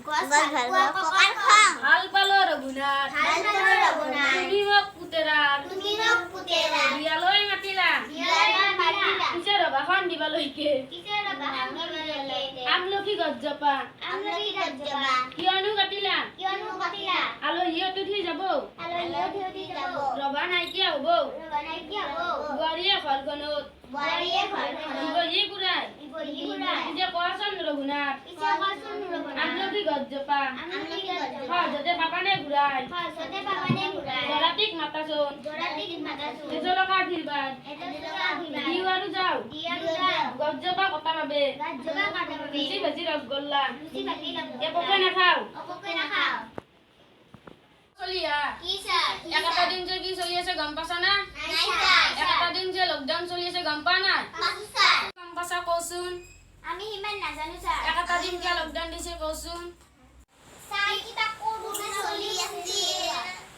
খং হাল পালো ৰঘুনাথ তুমি মোক পুতেৰা বিয়ালৈ মাতিলা পিছে ৰভাখন দিবালৈকে আমলখি গছজোপা কিয়নো কাটিলা আলহী অতিথি যাব ৰভা নাইকিয়া হ'ব বোৱাৰীয়ে ঘৰখনত ইবহি ঘূৰাই পিছে কোৱাচোন ৰঘুনাথ আমলখি গছজোপা সহজতে পাবানে ঘূৰাই দৰাটিক মাতাচোন এজলকা আশীৰ্বাদ দিও আৰু যাওঁ গছজোপা কটা বাবে লুচি ভাজি ৰসগোল্লা একোকে নাখাওঁ চলিয়া একটা দিন যে কি চলি আছে গম পাছা না একটা দিন যে লকডাউন চলি আছে গম পা না গম পাছা কচোন আমি হিমান নাজানো স্যার একটা দিন কে লকডাউন দিছে কচোন স্যার কিটা করোনা চলি আছে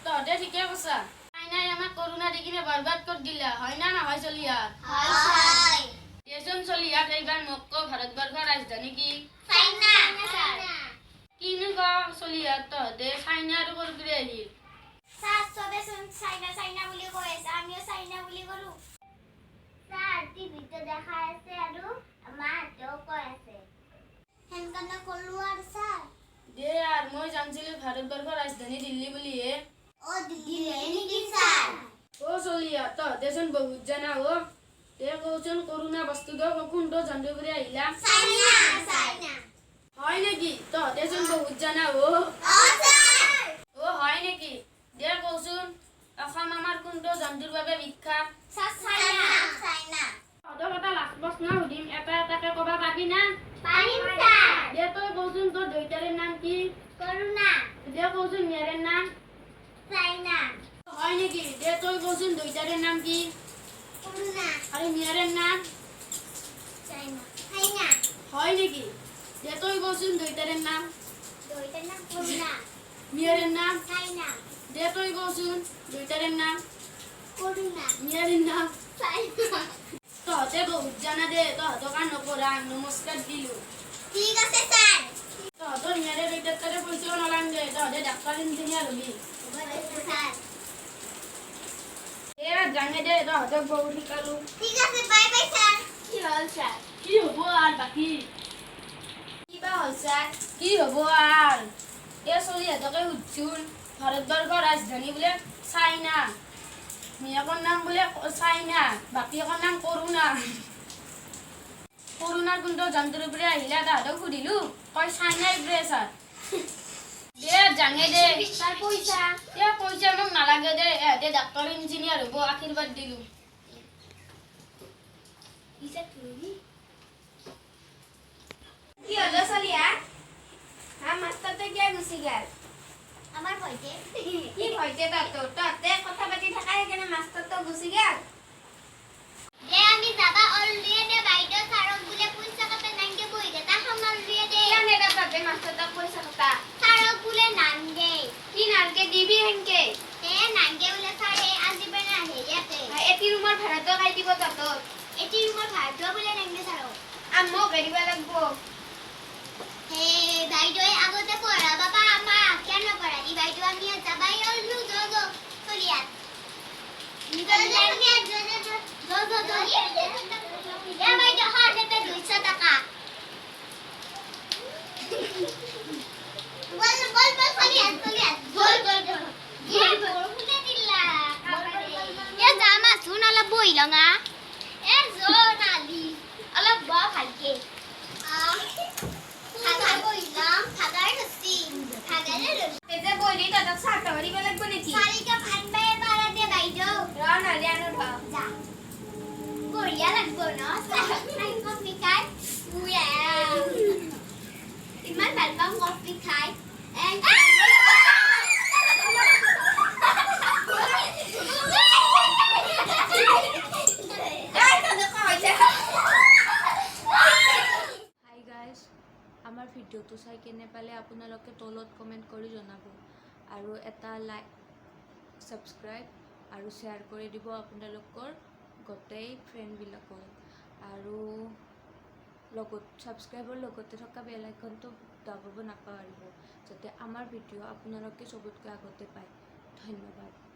তহঁতে ঠিকে কৈছা চাইনাই আমাক কৰোণা দি কিনে বৰবাদ কৰি দিলা হয় না নহয় চলিয়া হয় দেচোন চলিয়া এইবাৰ মোক কওঁ ভাৰতবৰ্ষৰ ৰাজধানী কি চাইনা স্যাৰ কিনো ক চলিয়া তহঁতে চাইনা আৰু কৰি আহিল স্যাৰ সবে শুন চাইনা বুলি কৈ আছে আমিও চাইনা বুলি কৰো স্যাৰ টিভিতে দেখাই আছে আৰু আমাতেও কৈ আছে হেনকানা কলো আৰু স্যাৰ দে আৰ মই জানছিলো ভাৰতবৰ্ষৰ ৰাজধানী দিল্লী বুলিহে ও দিদিলে নেকি স্যাৰ ও চলিয়া তহঁতেচোন বহুত জানা ও তে কচোন কৰোণা বস্তুটো কোনটো জন্তু কৰি আহিলা চাইনা হয় নেকি তহঁতেচোন বহুত জানা ও স্যাৰ ও হয় নেকি দে কচোন অসম আমাৰ কোনটো জন্তুৰ বাবে বিখ্যাত চাইনা তহঁতক এটা লাষ্ট প্ৰশ্ন সুধিম এটা এটাকে ক'বা পাবি না পাৰিম স্যাৰ দে তই কচোন তোৰ দেউতাৰৰ নাম কি কৰোনা দে কচোন মিয়াৰৰ নাম চাইনা হয় নেকি দে তই কচোন দেউতাৰৰ নাম কি কৰোনা আৰু মিয়াৰৰ নাম চাইনা হয় নেকি দে তই কচোন দেউতাৰৰ নাম দুইটাৰ নাম কৰোনা মিয়াৰৰ নাম চাইনা দে তই কচোন দেউতাৰৰ নাম কৰোনা মিয়াৰৰ নাম চাইনা তহঁতে বহুত জানা দে তহঁতক আৰু নপঢ়া নমস্কাৰ দিলো ঠিক আছে স্যাৰ তহঁতৰ মিয়াৰে দেউতাৰ তাতে পইচাও নালাগে তহঁতে ডাক্তৰ ইঞ্জিনিয়াৰ হবি স্যার এয়া জানে দে তহঁতক বহুত শিকালো ঠিক আছে বাই বাই স্যার কি হল স্যার কি হ'ব আৰু বাকী কিবা হল স্যাৰ কি হ'ব আৰু এই চলিহঁতকে সুধছোন ভাৰতবৰ্ষৰ ৰাজধানী বোলে চাইনা মিয়াকৰ নাম বোলে চাইনা বাকীকৰ নাম কৰোণা কৰোণাৰ কোনটো জন্তুৰ পৰা আহিলা তাহাঁতক সুধিলো কয় চাইনাই বোলে ছাৰ দে জানে দে স্যাৰ পয়সা এতিয়া পইচা মোক নালাগে দে এহঁতে ডাক্তৰ ইঞ্জিনিয়াৰ হ'ব আশীৰ্বাদ দিলো কি হলো চলিয়া হা মাস্টাৰটা কে গুছি গেল আমাৰ ভয়তে কি হইছে তহঁতে কথা পাতি থাকা সেইকাৰণে মাষ্টৰটো গুচি গেল দে আমি যাবা অলরেডি বাইদেউ স্যারক বলে পয়সা কত নাঙ্গে বই দে তা হাম অলরেডি কেনে বাবে মাষ্টৰটোক পইচা কথা স্যারক বলে নাঙ্গে কি নালকে দিবি হেনকে এ নাঙ্গে বলে স্যারে আজি বেনা হেরিয়াতে এটি ৰুমৰ ভাড়াটো খাই দিব তহঁতৰ এটি ৰুমৰ ভাড়া বলে নাঙ্গে স্যাৰক মোক এৰিব লাগিব হে বাইদেউ আগতে পড়া বাবা আমা কেন পড়া ই বাইদেউ আমি যাবাই অলু জো চলিয়া টাকা বইলঙা এ জোনালি অলপ ব ভালকে খাগা বইলাম খাগার রসি খাগারে রসি তেতিয়া বইলি তহঁতক চাহ ধৰিব লাগিব নেকি সারিকা ভানবে পারা দে বাইদেউ নহ'লে আনো যা বঢ়িয়া লাগব ন খাই কফি খাই ইমান ভাল পাওঁ কফি খাই আমাৰ ভিডিঅ'টো চাই কেনে পালে আপোনালোকে তলত কমেণ্ট কৰি জনাব আৰু এটা লাইক সাবস্ক্ৰাইব আৰু শ্বেয়াৰ কৰি দিব আপোনালোকৰ গোটেই ফ্ৰেণ্ডবিলাকক আৰু ছাবস্ক্ৰাইবৰ লগতে থকা বেল আইকনটো দাবাব নাপাহৰিব যাতে আমাৰ ভিডিঅ' আপোনালোকে চবতকৈ আগতে পায়। ধন্যবাদ।